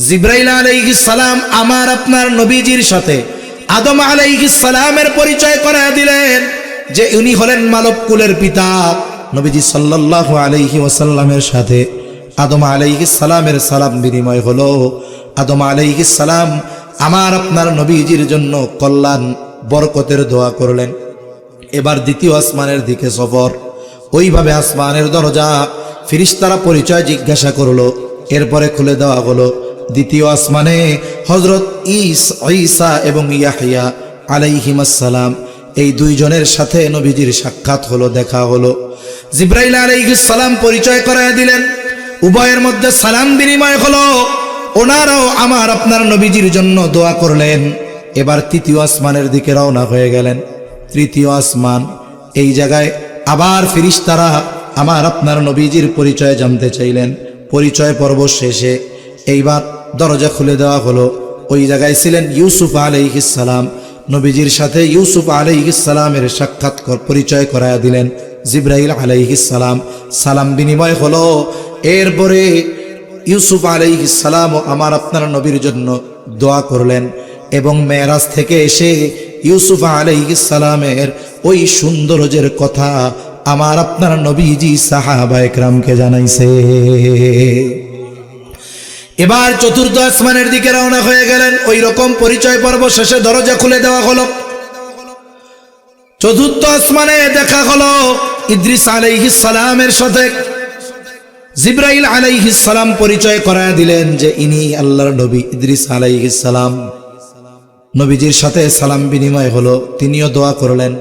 জিবরাইল আলাইহিস সালাম আমার আপনার নবীজির সাথে আদম আলাইহিস সালামের পরিচয় করায় দিলেন যে উনি হলেন মানব কুলের পিতা। নবীজি সাল্লাল্লাহু আলাইহি ওয়াসাল্লামের সাথে আদম আলাইহিস সালামের সালাম বিনিময় হলো। আদম আলাইহিস সালাম আমার আপনার নবীজির জন্য কল্যাণ বরকতের দোয়া করলেন। এবার দ্বিতীয় আসমানের দিকে সফর। ওইভাবে আসমানের দরজা ফেরেশতারা পরিচয় জিজ্ঞাসা করলো, এরপরে খুলে দেওয়া হলো। দ্বিতীয় আসমানে হযরত ঈসা এবং ইয়াহইয়া আলাইহিমাস সালাম এই দুইজনের সাথে নবীজির সাক্ষাৎ হলো, দেখা হলো। জিবরাইল আলাইহিস সালাম পরিচয় করায় দিলেন, উভয়ের মধ্যে সালাম বিনিময় হলো। ওনারাও আমার আপনার নবীজির জন্য দোয়া করলেন। এবার তৃতীয় আসমানের দিকে রওনা হয়ে গেলেন। তৃতীয় আসমান, এই জায়গায় আবার ফেরেশতারা আমার আপনার নবীজির পরিচয় জানতে চাইলেন। পরিচয় পর্ব শেষে এইবার দরজা খুলে দেওয়া হলো। ওই জায়গায় ছিলেন ইউসুফ আলাইহিস সালাম। নবীজির সাথে ইউসুফ আলাইহিস সালামের সাক্ষাৎ পরিচয় করায়া দিলেন জিবরাইল আলাইহিস সালাম। সালাম বিনিময় হলো। এরপরে ইউসুফ আলাইহিস সালাম আমার আপনার নবীর জন্য দোয়া করলেন এবং মেরাজ থেকে এসে ইউসুফ আলাইহিস সালামের ওই সৌন্দর্যের কথা আমার আপনার নবীজি সাহাবায়ে কেরামকে জানাইছে। এবার চতুর্থ আসমানের দিকে রওনা হয়ে গেলেন। ওই রকম পরিচয় পর্ব শেষে দরজা খুলে দেওয়া হলো। চতুর্থ আসমানে দেখা হলো ইদ্রিস আলাইহিস সালামের সাথে। জিবরাইল আলাইহিস সালাম পরিচয় করায় দিলেন যে ইনি আল্লাহর নবী ইদ্রিস আলাইহিস সালাম। নবীজির সাথে সালাম বিনিময় হলো, তিনিও দোয়া করলেন।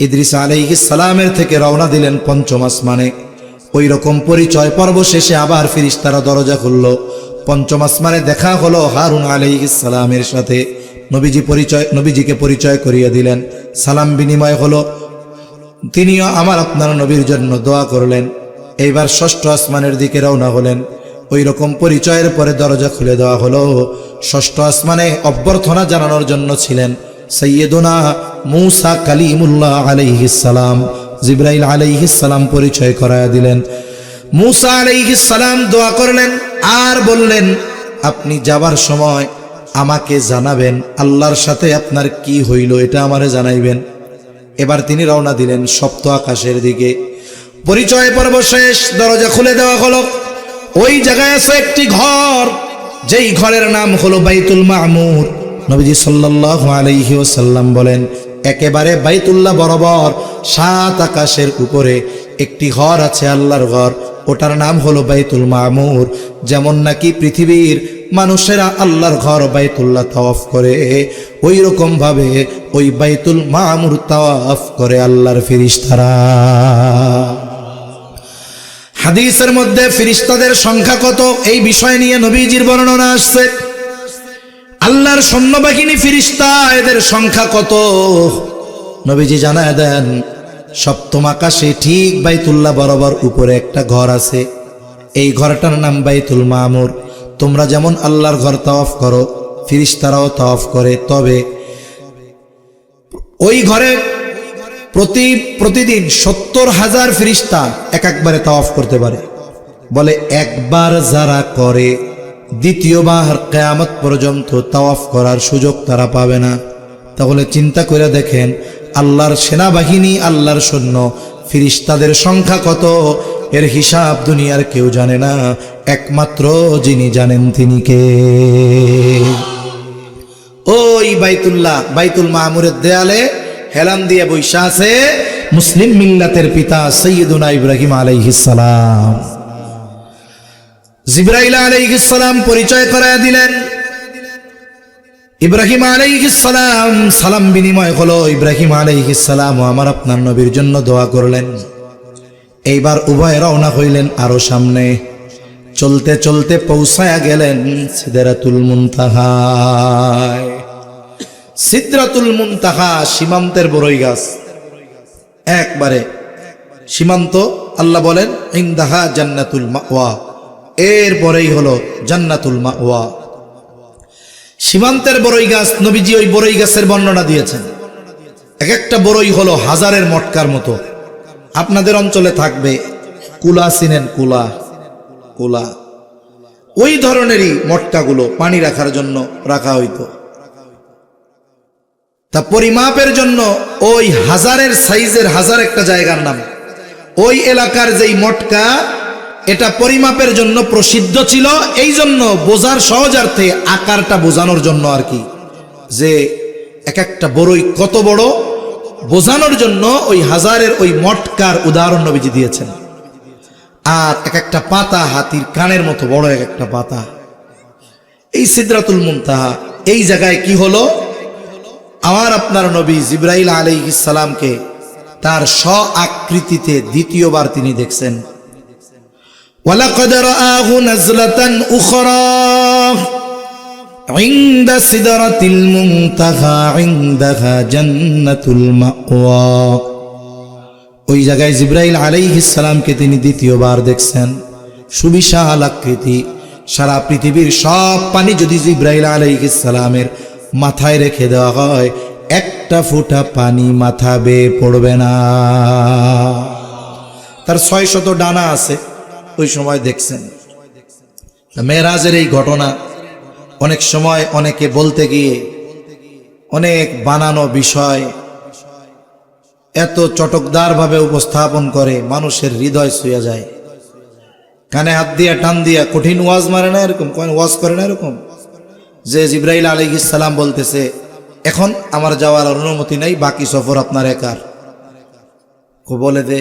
ইদ্রিস আলাইহিস সালামের থেকে রওনা দিলেন পঞ্চম আসমানে। ওই রকম পরিচয় পর্ব শেষে আবার ফেরেশতারা দরজা খুলল। পঞ্চম আসমানে দেখা হলো হারুন আলাইহিস সালামের সাথে। নবীজিকে পরিচয় করিয়ে দিলেন, সালাম বিনিময় হলো। তিনিও আমার আপনার নবীর জন্য দোয়া করলেন। এইবার ষষ্ঠ আসমানের দিকে রওনা হলেন। ওই রকম পরিচয়ের পরে দরজা খুলে দেওয়া হলো। ষষ্ঠ আসমানে অভ্যর্থনা জানানোর জন্য ছিলেন সাইয়্যিদুনা মূসা কালিমুল্লাহ আলাইহিস সালাম। জিবরাইল আলাইহিস সালাম পরিচয় করায়া দিলেন। মূসা আলাইহিস সালাম দোয়া করলেন আর বললেন, আপনি যাবার সময় আমাকে জানাবেন আল্লাহর সাথে আপনার কি হইল, এটা আমারে জানাইবেন। এবার তিনি রওনা দিলেন সপ্ত আকাশের দিকে। পরিচয় পর্ব শেষ, দরজা খুলে দেওয়া হলো। ওই জায়গায় আছে একটি ঘর, যেই ঘরের নাম হলো বাইতুল মামুর। নবীজি সাল্লাল্লাহু আলাইহি ওয়াসাল্লাম বলেন, একেবারে বাইতুল্লাহ বরাবর 7 আকাশের উপরে একটি ঘর আছে, আল্লাহর ঘর। ওটার নাম হলো বাইতুল মামুর। যেমন নাকি পৃথিবীর মানুষেরা আল্লাহর ঘর বাইতুল্লাহ তাওয়াফ করে, ওই রকম ভাবে ওই বাইতুল মামুর তাওয়াফ করে আল্লাহর ফেরেশতারা। হাদিসের মধ্যে ফেরেশতাদের সংখ্যা কত এই বিষয় নিয়ে নবীজির বর্ণনা আসছে। আল্লাহর সৈন্যবাহিনী ফেরেশতা, এদের সংখ্যা কত নবীজি জানায় দেন। সপ্তম আকাশে ঠিক বাইতুল্লাহ বরাবর উপরে একটা ঘর আছে, এই ঘরটার নাম বাইতুল মামুর। তোমরা যেমন আল্লাহর ঘর তাওয়াফ করো, ফেরেশতারাও তাওয়াফ করে। তবে ওই ঘরে প্রতিদিন 70,000 ফেরেশতা একবারে তাওয়াফ করতে পারে। বলে একবার যারা করে দ্বিতীয়বার কিয়ামত পর্যন্ত তাওয়াফ করার সুযোগ তারা পাবে না। তাহলে চিন্তা করে দেখেন আল্লাহর সেনাবাহিনী, আল্লাহর সৈন্য ফেরেশতাদের সংখ্যা কত, এর হিসাব দুনিয়ার কেউ জানে না, একমাত্র যিনি জানেন তিনি কে। ওই বাইতুল মামুরের দেয়ালে হেলান দিয়ে বৈশা আছে মুসলিম মিল্লাতের পিতা সাইয়্যিদুনা ইব্রাহিম আলাইহিস সালাম। জিবরাইল আলাইহিস সালাম পরিচয় করায় দিলেন। ইব্রাহিম আলাইহিস সালাম সালাম বিনিময় হলো। ইব্রাহিম আলাইহিস সালাম আমার আপনার নবীর জন্য দোয়া করলেন। এইবার উভয় রওনা হইলেন আরো সামনে। চলতে চলতে পৌঁছায়া গেলেন সিদরাতুল মুনতাহায়। সিদরাতুল মুনতাহা সীমান্তের বড়ই গাছ, একবারে সীমান্ত। আল্লাহ বলেন ইনদাহা জান্নাতুল মাওয়া, এরপরেই হলো জান্নাতুল মাওয়া। সীমান্তের বড়ই গাছ, নবীজি ওই বড়ই গাছের বর্ণনা দিয়েছেন। এক একটা বড়ই হলো হাজারের মটকার মতো। আপনাদের অঞ্চলে থাকবে কুলা, চিনেন কুলা? কুলা ওই ধরনেরই মটকাগুলো পানি রাখার জন্য রাখা হইতো। তা পরিমাপের জন্য ওই হাজারের সাইজের হাজার একটা জায়গার নাম, ওই এলাকার যেই মটকা এটা পরিমাপের জন্য প্রসিদ্ধ ছিল। এই জন্য বোঝার সহজার্থে আকারটা বোঝানোর জন্য আর কি, যে এক একটা বড়ই কত বড় বোঝানোর জন্য ওই হাজারের ওই মটকার উদাহরণ নবীজি দিয়েছেন। আর এক একটা পাতা হাতির কানের মতো বড় এক একটা পাতা। এই সিদরাতুল মুনতাহা এই জায়গায় কি হলো, আমার আপনার নবী জিবরাইল আলাইহিস সালামকে তার স্ব আকৃতিতে দ্বিতীয়বার তিনি দেখছেন। ওয়ালাকাদ রাআহু নাজলাতান উখরা ইনদা সিদরাতিল মুনতাহা ইনদাহা জান্নাতুল মাওয়া। ওই জায়গায় জিবরাইল আলাইহিস সালামকে তিনি দ্বিতীয়বার দেখছেন। সুবিশাল আকৃতি, সারা পৃথিবীর সব পানি যদি জিবরাইল আলাইহিস সালামের মাথায় রেখে দেওয়া হয়, একটা ফোঁটা পানি মাথা বেয়ে পড়বে না। তার 600 ডানা আছে, ওই সময় দেখছেন। মেরাজের এই ঘটনা অনেক সময় অনেকে বলতে গিয়ে অনেক বানানো বিষয় এত চটকদার ভাবে উপস্থাপন করে মানুষের হৃদয় ছুঁয়ে যায়। কানে হাত দিয়া টান দিয়া কঠিন ওয়াজ মারে না এরকম, ওয়াজ করে না এরকম, যে জিবরাইল আলাইহিস সালাম বলতেছে এখন আমার যাওয়ার অনুমতি নাই, বাকি সফর আপনার একার। বলে দে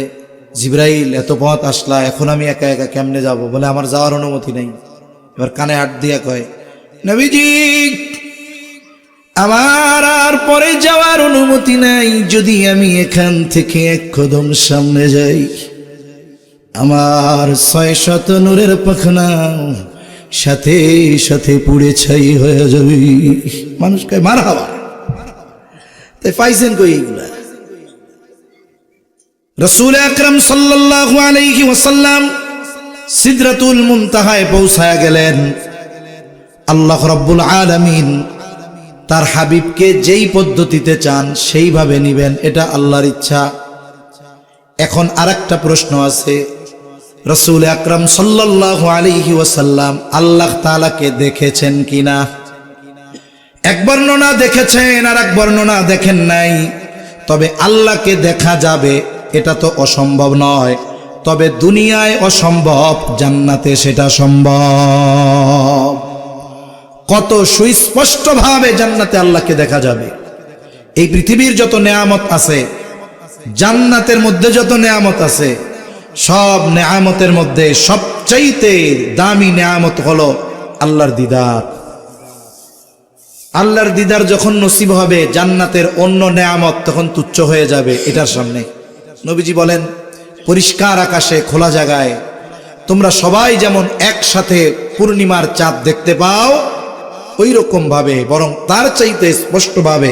জিবরাইল এত পথ আসলা, এখন আমি একা একা কেমনে যাব? বলে আমার যাওয়ার অনুমতি নাই। এবার কানে হাত দিয়া কয় নবীজি আমার আর পরে যাওয়ার অনুমতি নাই, যদি আমি এখান থেকে এক কদম সামনে যাই আমার 600 নূরের পাখনা সাথে সাথে পুড়ে ছাই হয়ে যাবে। মানুষ কয় মারহাবা, তাই পাইছেন কই এগুলা? রাসূল আকরাম সাল্লাল্লাহু আলাইহি ওয়াসাল্লাম সিদরাতুল মুনতাহায় পৌঁছায়া গেলেন। আল্লাহ রাব্বুল আলামিন তার হাবিবকে যেই পদ্ধতিতে চান সেইভাবে নিবেন, এটা আল্লাহর ইচ্ছা। এখন আরেকটা প্রশ্ন আছে, রাসূল আকরাম সাল্লাল্লাহু আলাইহি ওয়াসাল্লাম আল্লাহ তাআলাকে দেখেছেন কিনা? এক বর্ণনা দেখেছেন আর এক বর্ণনা দেখেন নাই। তবে আল্লাহকে দেখা যাবে এটা তো অসম্ভব নয়, তবে দুনিয়ায় অসম্ভব, জান্নাতে সেটা সম্ভব। কত সুস্পষ্ট ভাবে জান্নাতে আল্লাহকে দেখা যাবে। এই পৃথিবীর যত নেয়ামত আছে, জান্নাতের মধ্যে যত নেয়ামত আছে, সব নেয়ামতের মধ্যে সবচাইতে দামি নেয়ামত হলো আল্লাহর দিদার। আল্লাহর দিদার যখন নসিব হবে, জান্নাতের অন্য নেয়ামত তখন তুচ্ছ হয়ে যাবে এটার সামনে। নবীজি বলেন পরিষ্কার আকাশে খোলা জায়গায় তোমরা সবাই যেমন একসাথে পূর্ণিমার চাঁদ দেখতে পাও, ওই রকম ভাবে বরং তার চাইতে স্পষ্ট ভাবে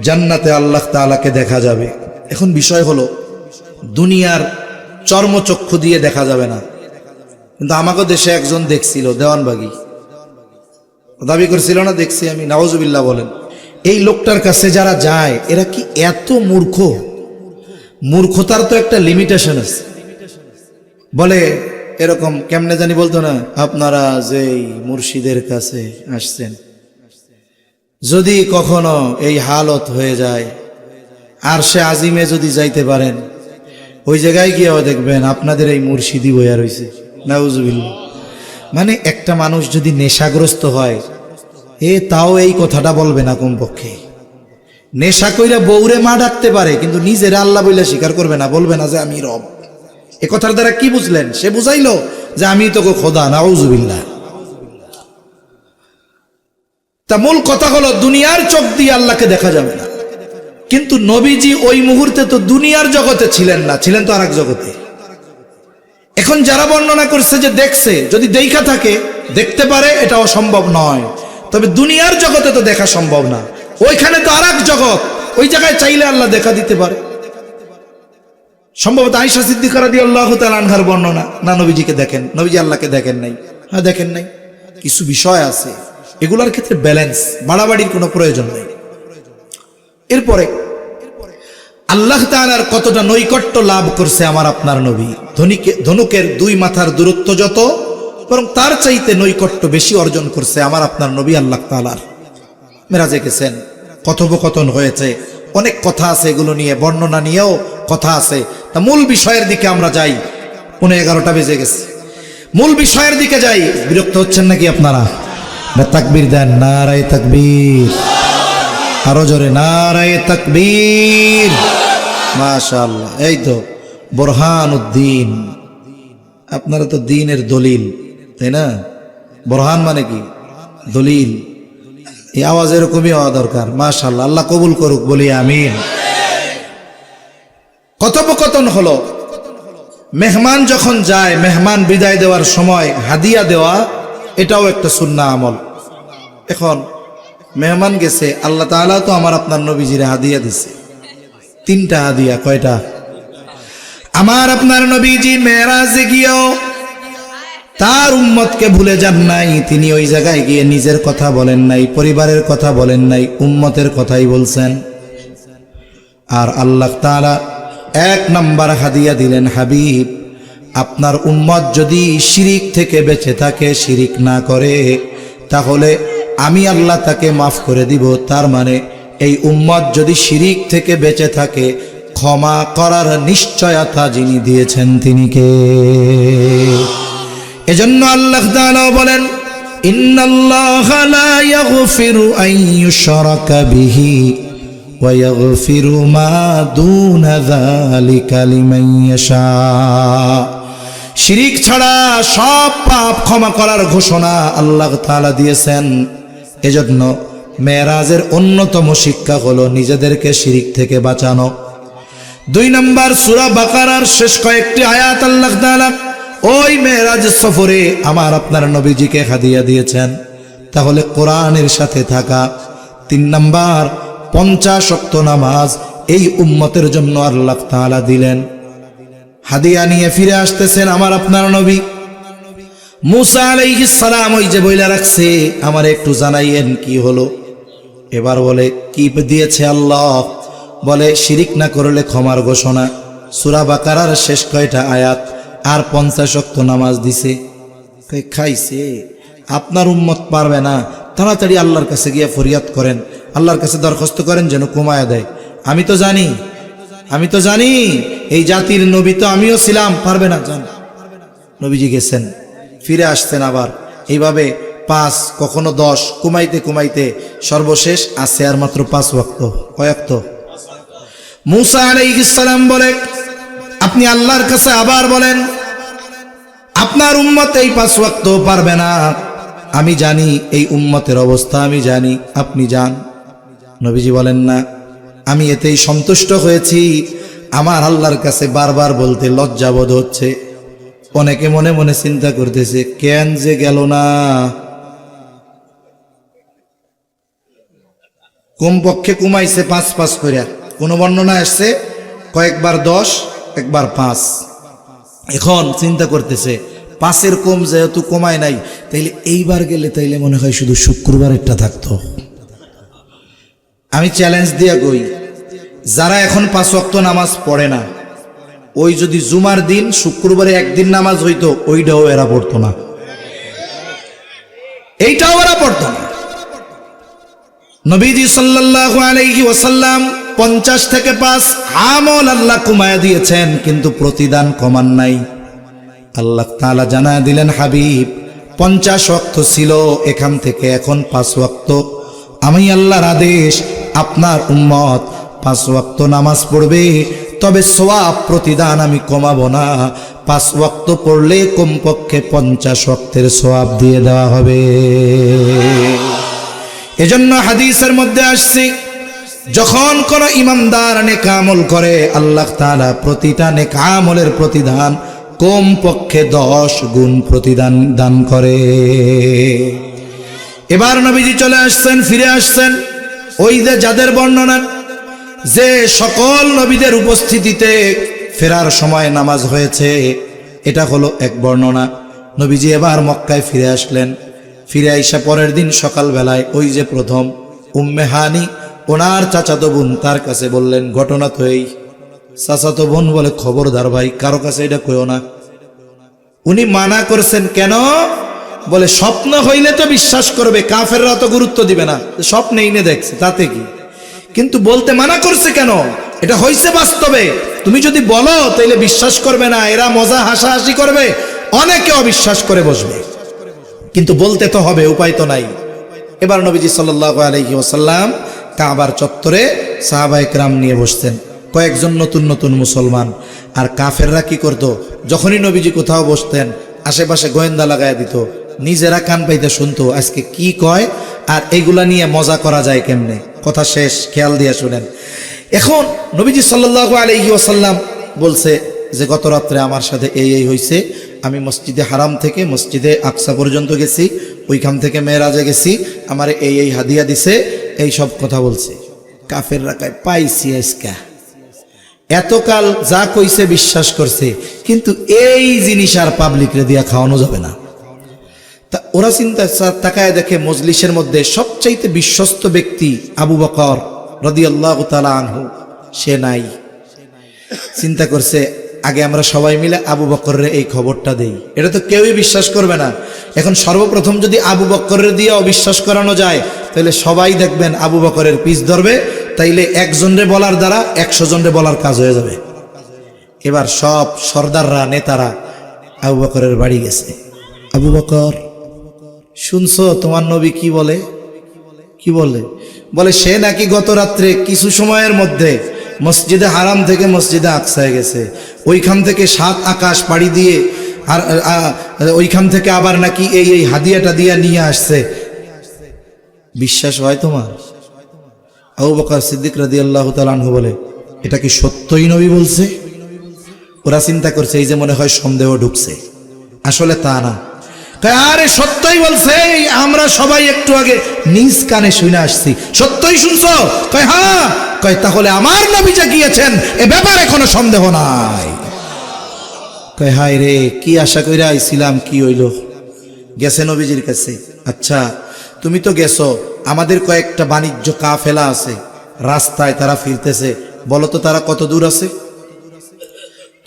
জান্নাতে আল্লাহ তাআলাকে দেখা যাবে। এখন বিষয় হলো দুনিয়ার চর্মচক্ষু দিয়ে দেখা যাবে না, কিন্তু আমাকে দেশে একজন দেখছিল, দেওয়ানবাগী দাবি করছিল না, দেখছি আমি, নাউজুবিল্লাহ বলেন। এই লোকটার কাছে যারা যায় এরা কি এত মূর্খ? মূর্খতার তো একটা লিমিটেশন আছে। বলে এরকম কেমনে জানি বলতো না, আপনারা যেই মুর্শিদের কাছে আসছেন, যদি কখনো এই হালত হয়ে যায় আর সে আজিমে যদি যাইতে পারেন, ওই জায়গায় গিয়েও দেখবেন আপনাদের এই মুর্শিদি বইয়া রয়েছে। নাউজুবিল্লাহ। মানে একটা মানুষ যদি নেশাগ্রস্ত হয়, তাও এই কথাটা বলবে না কমপক্ষে। নেশা কইরা বউরে মা ডাকতে পারে, কিন্তু নিজের আল্লাহ বইলে স্বীকার করবে না, বলবে না যে আমি রব। এ কথার দ্বারা কি বুঝলেন? সে বুঝাইলো যে আমি তোকে খোদা। নাউজুবিল্লাহ। তা মূল কথা হলো দুনিয়ার চোখ দিয়ে আল্লাহকে দেখা যাবে না। কিন্তু নবীজি ওই মুহূর্তে তো দুনিয়ার জগতে ছিলেন না, ছিলেন তো আরেক জগতে। এখন যারা বর্ণনা করছে যে দেখছে, যদি দেখা থাকে দেখতে পারে, এটা অসম্ভব নয়। তবে দুনিয়ার জগতে তো দেখা সম্ভব না, ওইখানে তো আরেক জগৎ, ওই জায়গায় চাইলে আল্লাহ দেখা দিতে পারে। সম্ভবত আয়েশা সিদ্দিকা রাদিয়াল্লাহু তাআলা আনহার বর্ণনা, না নবীজিকে দেখেন, নবীজি আল্লাহকে দেখেন নাই। হ্যাঁ দেখেন নাই, কিছু বিষয় আছে এগুলোর ক্ষেত্রে ব্যালেন্স, বাড়াবাড়ির কোনো প্রয়োজন নেই। এরপরে আল্লাহ তাআলার কতটা নৈকট্য লাভ করছে আমার আপনার নবী। ধনুকের দুই মাথার দূরত্ব যত, বরং তার চাইতে নৈকট্য বেশি অর্জন করছে আমার আপনার নবী আল্লাহ তাআলার। মেরাজে গেছেন, কথোপকথন হয়েছে, অনেক কথা আছে, এগুলো নিয়ে বর্ণনা নিয়েও কথা আছে। তা মূল বিষয়ের দিকে আমরা যাই। 11:15 বেজে গেছে, মূল বিষয়ের দিকে যাই। বিরক্ত হচ্ছেন নাকি আপনারা? তাকবীর দেন, নারায়ে তাকবীর, আরো জোরে নারায়ে তাকবীর। মাশাআল্লাহ, এই তো বুরহানুদ্দিন। আপনারা তো দ্বীনের দলিল, তাই না? বুরহান মানে কি? দলিল। এই আওয়াজ এরকমই হওয়া দরকার। মাশাআল্লাহ, আল্লাহ কবুল করুক, বলি আমিন। কথোপকথন হলো, মেহমান যখন যায়, মেহমান বিদায় দেওয়ার সময় হাদিয়া দেওয়া, এটাও একটা সুন্নাহ আমল। এখন মেহমান গেছে, আল্লাহ তাআলা তো আমার আপনার নবীজিরে হাদিয়া দিছে, 3টা হাদিয়া। কয়টা? আমার আপনার নবীজি মেরাজে গিয়েও তার উম্মতকে ভুলে যান নাই। তিনি ওই জায়গায় গিয়ে নিজের কথা বলেন নাই, পরিবারের কথা বলেন নাই, উম্মতের কথাই বলছেন। আর আল্লাহ তাআলা 1 নাম্বার হাদিয়া দিলেন, হাবিব আপনার উম্মত যদি শিরিক থেকে বেঁচে থাকে, শিরিক না করে, তাহলে আমি আল্লাহ তাকে মাফ করে দিব। তার মানে এই উম্মত যদি শিরিক থেকে বেঁচে থাকে, ক্ষমা করার নিশ্চয়তা যিনি দিয়েছেন তিনি কে? এজন্য আল্লাহ তাআলা বলেন, ইন্নাল্লাহা লা ইয়াগফিরু আন ইউশরাকা বিহি ওয়া ইয়াগফিরু মা দুনা যালিকা লিমান ইয়াশা। শিরিক ছাড়া সব পাপ ক্ষমা করার ঘোষণা আল্লাহ তাআলা দিয়েছেন। এজন্য মেরাজের অন্যতম শিক্ষা হলো নিজেদেরকে শিরিক থেকে বাঁচানো। 2 নম্বর সূরা বাকারার শেষ কয়েকটি আয়াত আল্লাহ তাআলা ওই মেরাজ সফরে আমার আপনার নবীজিকে হাদিয়া দিয়েছেন। তাহলে কোরআনের সাথে থাকা। 3 নম্বর 50 ওয়াক্ত নামাজ এই উম্মতের জন্য আল্লাহ তাআলা দিলেন। হাদিয়া নিয়ে ফিরে আসতেছেন আমার আপনার নবী মুসা আলাইহিস সালাম। ওই যে বইলা রাখছে, আমার একটু জানাইয়েন কি হলো। এবার বলে, কি দিয়েছে আল্লাহ? বলে, শিরিক না করলে ক্ষমার ঘোষণা। সূরা বাকারার শেষ কয়টা আয়াত আর 50 ওয়াক্ত নামাজ দিছে। খাইছে, আপনার উম্মত পারবে না, তাড়াতাড়ি আল্লাহর কাছে গিয়ে ফরিয়াদ করেন, আল্লাহর কাছে দরখাস্ত করেন যেন কমায়া দেয়। আমি তো জানি এই জাতির নবী তো আমিও ছিলাম, পারবে না। জান নবীজি গেছেন, ফিরে আসছেন আবার এইভাবে 5, কখনো 10, কমাইতে কমাইতে সর্বশেষ আছে আর মাত্র 5 ওয়াক্ত। কয় ওয়াক্ত? মুসা আলাইহিস সালাম বলে, আপনি আল্লাহর কাছে আবার বলেন, আপনার উম্মত এই 5 ওয়াক্ত পারবে না। আমি জানি এই উম্মতের অবস্থা, আমি জানি, আপনি যান। নবীজি বলেন, না, আমি এতেই সন্তুষ্ট হয়েছি। আমার আল্লাহর কাছে বারবার বলতে লজ্জাবোধ হচ্ছে। অনেকে মনে মনে চিন্তা করতেছে, কেন যে গেল না? কমপক্ষে কমাইছে 5 করে। কোন বর্ণনা আসছে কয়েকবার 10, একবার 5। এখন চিন্তা করতেছে, 5-এর কম যেহেতু কমায় নাই, তাইলে এইবার গেলে তাইলে মনে হয় শুধু শুক্রবারেরটা থাকতো। আমি চ্যালেঞ্জ দিয়া কই, যারা এখন 5 ওয়াক্ত নামাজ পড়ে না, ওই যদি জুমার দিন শুক্রবারে একদিন নামাজ হইতো, ওইটাও এরা পড়তো না, এইটাও এরা পড়তো না। নবীজি সাল্লাল্লাহু আলাইহি ওয়াসাল্লাম 50 থেকে 5 আমল আল্লাহ কমায়া দিয়েছেন, কিন্তু প্রতিদান কমান নাই। আল্লাহ তাআলা জানায়া দিলেন, হাবিব 50 ওয়াক্ত ছিল, এখান থেকে এখন 5 ওয়াক্ত। আমি আল্লাহর আদেশ, আপনার উম্মত 5 ওয়াক্ত নামাজ পড়বে, তবে সওয়াব প্রতিদান আমি কমাবো না। 5 ওয়াক্ত পড়লে কমপক্ষে 50 ওয়াক্তের সওয়াব দিয়ে দেওয়া হবে। এজন্য হাদিসের মধ্যে আসছে, যখন কোন ইমানদার নেক আমল করে, আল্লাহ তাআলা প্রতিটা নেক আমলের প্রতিদান কমপক্ষে 10 গুণ প্রতিদান দান করে। এবার নবীজি চলে আসছেন, ফিরে আসছেন। ওই যে যাদের বর্ণনা যে সকল নবীদের উপস্থিতিতে ফেরার সময় নামাজ হয়েছে, এটা হলো এক বর্ণনা। নবীজি এবার মক্কায় ফিরে আসলেন। ফিরে আইসা পরের দিন সকালবেলায় ওই যে প্রথম উম্মে হানি, ওনার চাচাতো বোন, তার কাছে বললেন, ঘটনা তো এই। চাচাতো বোন বলে, খবরদার ভাই, কারো কাছে এটা কইও না। উনি মানা করছেন কেন? বলে স্বপ্ন হইলে তো বিশ্বাস করবে, কাফেররা তো গুরুত্ব দিবে না, স্বপ্নেই নে দেখছে তাতে কি। কিন্তু বলতে মানা করছে কেন? এটা হইছে বাস্তবে, তুমি যদি বলো তাইলে বিশ্বাস করবে না, এরা মজা হাসাহাসি করবে, অনেকে অবিশ্বাস করে বসবে, কিন্তু বলতে তো হবে, উপায় তো নাই। এবার নবীজি সাল্লাল্লাহু আলাইহি ওয়াসাল্লাম কাবার চত্বরে সাহাবায়ে কেরাম নিয়ে বসতেন, কয়েকজন নতুন নতুন মুসলমান। আর কাফেররা কি করতো, যখনই নবীজি কোথাও বসতেন আশেপাশে গোয়েন্দা লাগায় দিত, নিজেরা কান পাইতে শুনতো আজকে কি কয় আর এইগুলা নিয়ে মজা করা যায় কেমনে। কথা শেষ, খেয়াল দিয়ে শুনেন। এখন নবীজি সাল্লাল্লাহু আলাইহি ওয়াসাল্লাম বলছে যে গত রাত্রে আমার সাথে এই হয়েছে, আমি মসজিদে হারাম থেকে মসজিদে আকসা পর্যন্ত গেছি, ওইখান থেকে মেরাজে গেছি, আমার এই হাদিয়া দিছে, এই সব কথা বলছে। কাফেররা কয় পাইছি আজকা, এতকাল যা কইছে বিশ্বাস করছে, কিন্তু এই জিনিস আর পাবলিকরে দিয়া খাওয়ানো যাবে না। তা ওরা চিন্তা তাকায় দেখে মজলিসের মধ্যে সবচাইতে বিশ্বস্ত ব্যক্তি আবু বকর রাদিয়াল্লাহু তাআলা আনহু সে নাই। চিন্তা করছে আগে আমরা সবাই মিলে আবু বকরের এই খবরটা দেই, এটা তো কেউই বিশ্বাস করবে না। এখন সর্বপ্রথম যদি আবু বকরের দিয়ে অবিশ্বাস করানো যায়, তাহলে সবাই দেখবেন আবু বকরের পিছ ধরবে, তাইলে একজনরে বলার দ্বারা 100 জনরে বলার কাজ হয়ে যাবে। এবার সব সর্দাররা নেতারা আবু বকরের বাড়ি গেছে। আবু বকর, শুনছো তোমার নবী কি বলে? কি বলে? বলে সে নাকি গত রাত্রে কিছু সময়ের মধ্যে মসজিদে হারাম থেকে মসজিদে আকসায় গেছে, ওইখান থেকে 7 আকাশ পাড়ি দিয়ে আর ওইখান থেকে আবার নাকি এই হাদিয়াটা দিয়ে নিয়ে আসছে। বিশ্বাস হয় তোমার? আবু বকর সিদ্দিক রাদিয়াল্লাহু তাআলা আনহু বলে এটা কি সত্যই নবী বলছে? ওরা চিন্তা করছে এই যে মনে হয় সন্দেহ ঢুকছে, আসলে তা না। আরে সত্যই বলছে, আমরা সবাই একটু আগে নিজ কানে শুনে আসছি। সত্যই শুনছো? কয় হ্যাঁ। কয় তাহলে আমার নবী যে গিয়েছেন এ ব্যাপারে কোনো সন্দেহ নাই। কয় হায় রে, কি আশা কইরা আইছিলাম, কি হইল? গেছে নবীজির কাছে। আচ্ছা তুমি তো গেছো, আমাদের কয়েকটা বাণিজ্য কাফেলা আছে রাস্তায়, তারা ফিরতেছে, বলো তো তারা কত দূর আছে?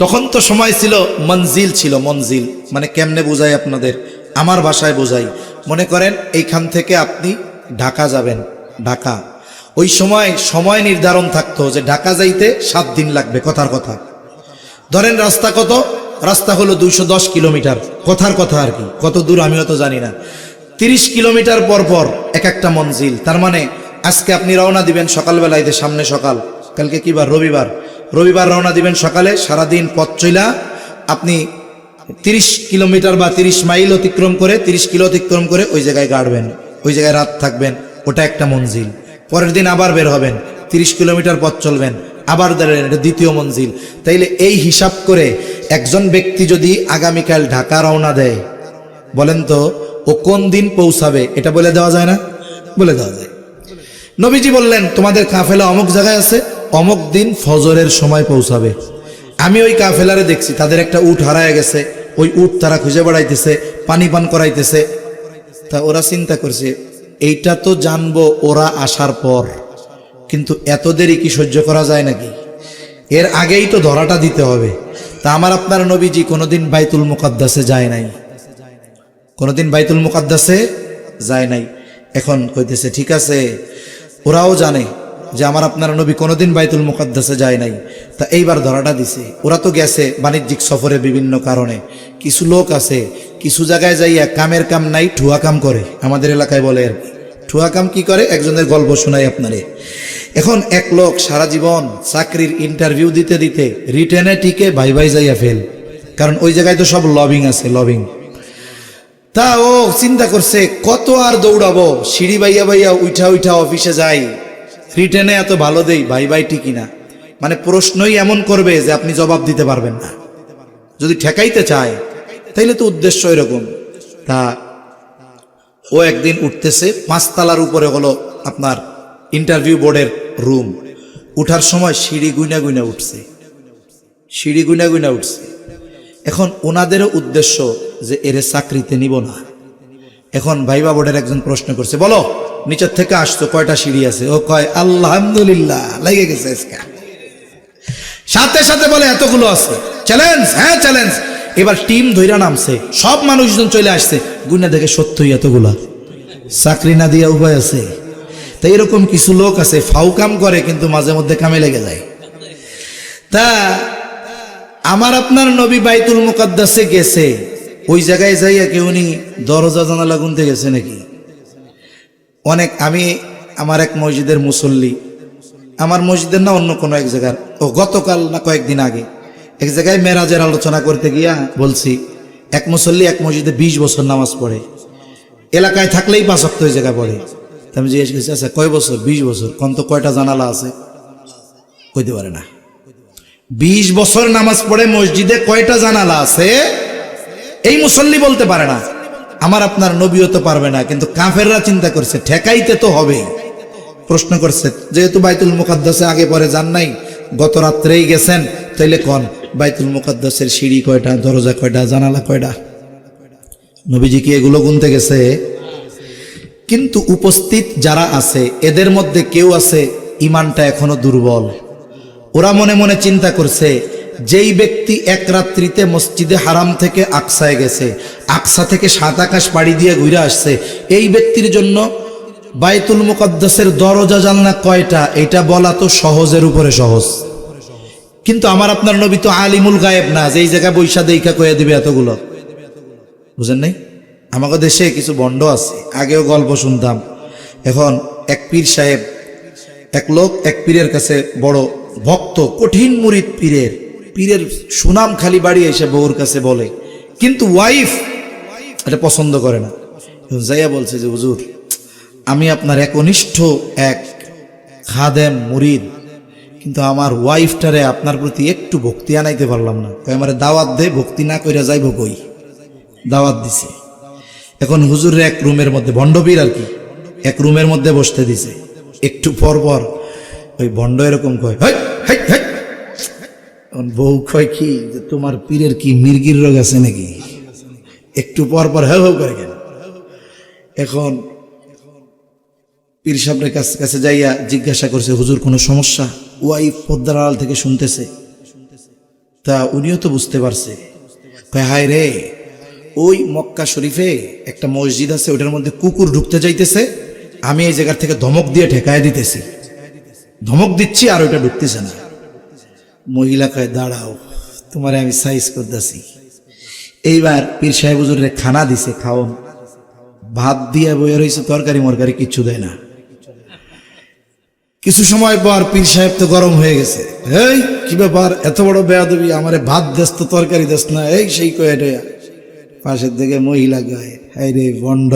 তখন তো সময় ছিল মঞ্জিল ছিল, মঞ্জিল মানে কেমনে বোঝাই আপনাদের, আমার ভাষায় বোঝাই। মনে করেন এইখান থেকে আপনি ঢাকা যাবেন, ঢাকা ওই সময় নির্ধারণ থাকতো যে ঢাকা যাইতে 7 দিন লাগবে, কথার কথা। ধরেন রাস্তা কত? রাস্তা হলো 210 কিলোমিটার, কথার কথা আর কি, কত দূর আমিও তো জানি না। 30 কিলোমিটার পর পর এক একটা মঞ্জিল। তার মানে আজকে আপনি রওনা দিবেন সকালবেলায়, সামনে সকাল, কালকে কি বার? রবিবার। রবিবার রওনা দিবেন সকালে, সারাদিন পথ চইলা আপনি 30 কিলোমিটার বা 30 মাইল অতিক্রম করে, 30 কিলো অতিক্রম করে ওই জায়গায় গাড়বেন, ওই জায়গায় রাত থাকবেন, ওটা একটা মঞ্জিল। পরের দিন আবার বের হবেন, 30 কিলোমিটার পথ চলবেন, আবার দাঁড়াবেন, এটা দ্বিতীয় মঞ্জিল। তাইলে এই হিসাব করে একজন ব্যক্তি যদি আগামীকাল ঢাকা রওনা দেয়, বলেন তো ও কোন দিন পৌঁছাবে? এটা বলে দেওয়া যায় না? বলে দেওয়া যায়। নবীজি বললেন তোমাদের কাফেলা অমুক জায়গায় আছে, অমুক দিন ফজরের সময় পৌঁছাবে। আমি ওই কাফেলারে দেখছি, তাদের একটা উট হারায় গেছে, ওই উট তারা খুঁজে বেড়াইতেছে, পানি পান করাইতেছে। তা ওরা চিন্তা করছে এইটা তো জানবো ওরা আসার পর, কিন্তু এত দেরি কি সহ্য করা যায় নাকি? এর আগেই তো ধরাটা দিতে হবে। তা আমার আপনার নবীজি কোনোদিন বাইতুল মুকাদ্দাসে যায় নাই, কোনোদিন বাইতুল মুকাদ্দাসে যায় নাই। এখন কইতেছে ঠিক আছে, ওরাও জানে যে আমার আপনার নবী কোনোদিন বাইতুল মুকাদ্দাসে যায় নাই, তা এইবার ধরাটা দিছে। ওরা তো গেছে বাণিজ্যিক সফরে বিভিন্ন কারণে। কিছু লোক আছে কিছু জায়গায় যাইয়া কামের কাম নাই, ঠুয়া কাম করে, আমাদের এলাকায় বলে আর কি। ঠুয়া কাম কি করে? একজনের গল্প শোনাই আপনারে। এখন এক লোক সারা জীবন চাকরির ইন্টারভিউ দিতে দিতে রিটেনে টিকে ভাই যাইয়া ফেল, কারণ ওই জায়গায় তো সব লবিং আছে, লবিং। তা ও চিন্তা করছে কত আর দৌড়াবো, সিঁড়ি বাইয়া উঠা অফিসে যাই, রিটেনে এত ভালো দেই, ভাই ঠিকই না। মানে প্রশ্নই এমন করবে যে আপনি জবাব দিতে পারবেন না। যদি ঠেকাইতে চায় তাইলে তো উদ্দেশ্য এরকম। তা ও একদিন উঠতেছে, 5 তলার উপরে হলো আপনার ইন্টারভিউ বোর্ডের রুম। উঠার সময় সিঁড়ি গুইনা উঠছে, সিঁড়ি গুইনা উঠছে। এখন ওনাদেরও উদ্দেশ্য যে এর চাকরিতে নিব না। এখন ভাইবা বোর্ডের একজন প্রশ্ন করছে, বলো নিচের থেকে আসছো কয়টা সিঁড়ি আছে? ও কয় আলহামদুলিল্লাহ, লেগে গেছে। সাথে সাথে বলে এতগুলো আছে। চ্যালেঞ্জ? হ্যাঁ চ্যালেঞ্জ। এবার টিম ধইরা নামছে, সব মানুষজন চলে আসছে, গুনা দেখে সত্যই এতগুলা, চাকরি না দিয়া উপায় আছে। তাই এরকম কিছু লোক আছে ফাউ কাম করে কিন্তু মাঝে মধ্যে কামে লেগে যায়। তা আমার আপনার নবী বাইতুল মুকাদ্দাসে গেছে, ওই জায়গায় যাইয়া কেউ উনি দরজা জানালা গুনতে গেছে নাকি? অনেক আমি আমার এক মসজিদের মুসল্লি, আমার মসজিদের না অন্য কোনো এক জায়গার, ও গতকাল না কয়েকদিন আগে এক জায়গায় মেরাজের আলোচনা করতে গিয়া বলছি, এক মুসল্লি এক মসজিদে 20 বছর নামাজ পড়ে, এলাকায় থাকলেই 5 ওয়াক্ত ওই জায়গায় পড়ে। আমি জিজ্ঞেস করছি, আচ্ছা কয় বছর? 20 বছর। কোন তো কয়টা জানালা আছে? কইতে পারে না। 20 বছর নামাজ পড়ে মসজিদে কয়টা জানালা আছে এই মুসল্লি বলতে পারে না। আমার আপনার নবীও তো পারবে না, কিন্তু কাফেররা চিন্তা করছে ঠেকাইতে তো হবে। প্রশ্ন করছে, যেহেতু বাইতুল মুকাদ্দাসে আগে পরে যান নাই, গত রাত্রেই গেছেন, তাইলে কোন বাইতুল মুকাদ্দাসের সিঁড়ি কয়টা, দরজা কয়টা, জানালা কয়টা? নবীজি কি এগুলো গুনতে গেছে? কিন্তু উপস্থিত যারা আছে এদের মধ্যে কেউ আছে ইমানটা এখনো দুর্বল। ওরা মনে মনে চিন্তা করছে, যেই ব্যক্তি এক রাত্রিতে মসজিদে হারাম থেকে আকসায় গেছে, আকসা থেকে 7 আকাশ পাড়ি দিয়ে ঘুরে আসছে, এই ব্যক্তির জন্য বাইতুল মুকাদ্দাসের দরজা জানলা কয়টা এটা বলা তো সহজের উপরে সহজ। কিন্তু আমার আপনার নবী তো আলিমুল গায়েব না, যেই জায়গায় বৈশা দেখা কয়ে দিবে এতগুলো। বুঝেন নাই? আমাদের দেশে কিছু ভণ্ড আছে, আগেও গল্প শুনতাম। এখন এক পীর সাহেব, এক লোক এক পীরের কাছে বড় ভক্ত, কঠিন মুরিদ পীরের, পীরের সুনাম খালি বাড়ি এসে বউর কাছে বলে, কিন্তু ওয়াইফ এটা পছন্দ করে না। যাইয়া বলছে যে হুজুর, আমি আপনার একনিষ্ঠ এক খাদেম মুরিদ, কিন্তু আমার ওয়াইফটারে আপনার প্রতি একটু ভক্তি আনাইতে পারলাম না। আমার দাওয়াত দে, ভক্তি না কইরা যাইব কই? দাওয়াত দিছে। এখন হুজুরের এক রুমের মধ্যে, ভণ্ডবীর আর কি, এক রুমের মধ্যে বসতে দিছে। একটু পর পর ওই ভণ্ড এরকম কয়, হাই হাই হাই। বউ কয় কি, যে তোমার পীরের কি মির্গির রোগ আছে নাকি? একটু পর পর হ্যাঁ হ্যাঁ করে কেন? এখন পীর সাহেবের কাছে যাইয়া জিজ্ঞাসা করছে, হুজুর কোনো সমস্যা? ওয়াইফ পর্দার আড়াল থেকে শুনতেছে। তা উনিও তো বুঝতে পারছে। কয় হায় রে, ওই মক্কা শরীফে একটা মসজিদ আছে, ওটার মধ্যে কুকুর ঢুকতে যাইতেছে, আমি এই জায়গা থেকে ধমক দিয়ে ঠেকায় দিতেছি, ধমক দিচ্ছি আর ওইটা ঢুকতেছে না। মহিলা কয় দাঁড়াও, তোমারে আমি সাইজ করতেছি। এইবার পীর সাহেব হুজুরের খানা দিছে, খাওন, ভাত দিয়ে বইয়া রয়েছে, তরকারি মরকারি কিচ্ছু দেয় না। কিছু সময় পর পীর সাহেব তো গরম হয়ে গেছে, এই কি ব্যাপার, এত বড় বেয়াদবি, আমারে ভাত দেস তো তরকারি দেস না, এই সেই কয়ে ডয়া। পাশের দিকে মহিলা গায়, হাই রে বন্ড,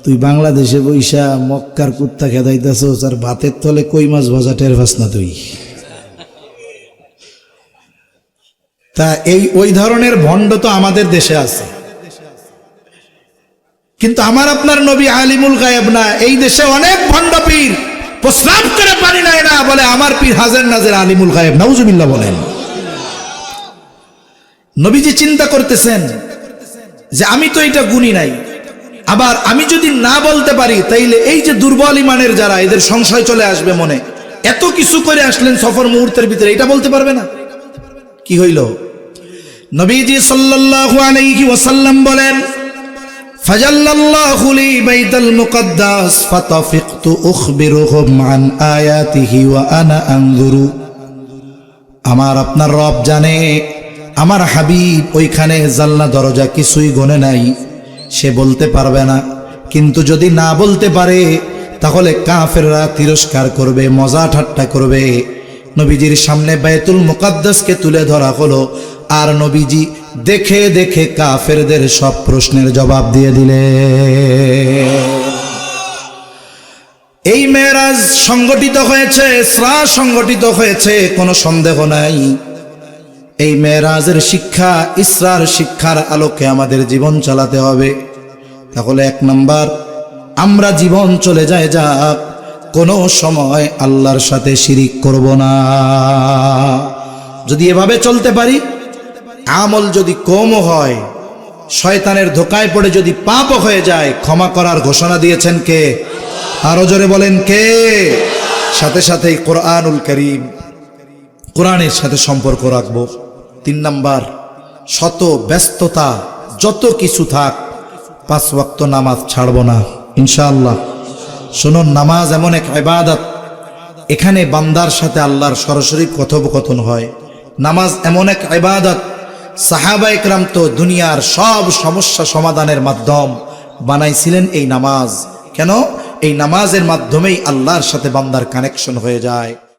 তুই বাংলাদেশে বৈশা মক্কার কুত্তা খেদাইতেছস, আর ভাতের তলে কই মাছ ভাজা টের পাস না তুই। তা ওই ধরনের ভণ্ড তো আমাদের দেশে আছে, কিন্তু আমার আপনার নবী আলিমুল গায়েব না। এই দেশে অনেক ভণ্ড পীর প্রস্রাব করে পানি নেয় না, বলে আমার পীর হাজের নাজের আলিমুল গায়েব, নাউজুবিল্লাহ বলেন। নবীজি চিন্তা করতেছেন যে আমি তো এটা গুনি নাই, আবার আমি যদি না বলতে পারি তাইলে এই যে দুর্বল ইমানের যারা, এদের সংশয় চলে আসবে মনে। এত কিছু করে আসলেন সফর মুহূর্তের ভিতরে, এটা বলতে পারবে না। কি হইল? নবীজি সাল্লাল্লাহু আলাইহি ওয়াসাল্লাম বলেন, ফাজাল্লাল্লাহু লি বাইতুল মুকাদ্দাস ফাতাফিকতু উখবিরুহুম আন আয়াতিহি ওয়া আনা আনজুরু। আমার আপনার রব জানে আমার হাবিব ওইখানে জানলা দরজা কিছুই গনে নাই, সে বলতে পারবে না। কিন্তু যদি না বলতে পারে তাহলে কাফেররা তিরস্কার করবে, মজা ঠাট্টা করবে। নবীজির সামনে বাইতুল মুকাদ্দাসকে তুলে ধরা হলো, আর নবীজি দেখে দেখে কাফেরদের সব প্রশ্নের জবাব দিয়ে দিলেন। এই মেরাজ সংগঠিত হয়েছে, ইসরা সংগঠিত হয়েছে, কোনো সন্দেহ নাই। এই মেরাজের শিক্ষা, ইসরার শিক্ষার আলোকে আমাদের জীবন চালাতে হবে। তাহলে 1 নাম্বার, আমরা জীবন চলে যায় যাক, কোনো সময় আল্লাহর সাথে শিরিক করব না। যদি এভাবে চলতে পারি, আমল যদি কমও হয়, শয়তানের ধোকায় পড়ে যদি পাপও হয়ে যায়, ক্ষমা করার ঘোষণা দিয়েছেন কে? আরো জোরে বলেন কে? সাথে সাথেই কোরআনুল কারীম, কোরআনের সাথে সম্পর্ক রাখবো। 3 নাম্বার, শত ব্যস্ততা যত কিছু থাক 5 ওয়াক্ত নামাজ ছাড়ব না ইনশাআল্লাহ। শুনুন, নামাজ এমন এক ইবাদত, এখানে বান্দার সাথে আল্লাহর সরাসরি কথোপকথন হয়। নামাজ এমন এক ইবাদত, সাহাবা ইকরাম তো দুনিয়ার সব সমস্যা সমাধানের মাধ্যম বানাইছিলেন এই নামাজ। কেন? এই নামাজের মাধ্যমেই আল্লাহর সাথে বান্দার কানেকশন হয়ে যায়।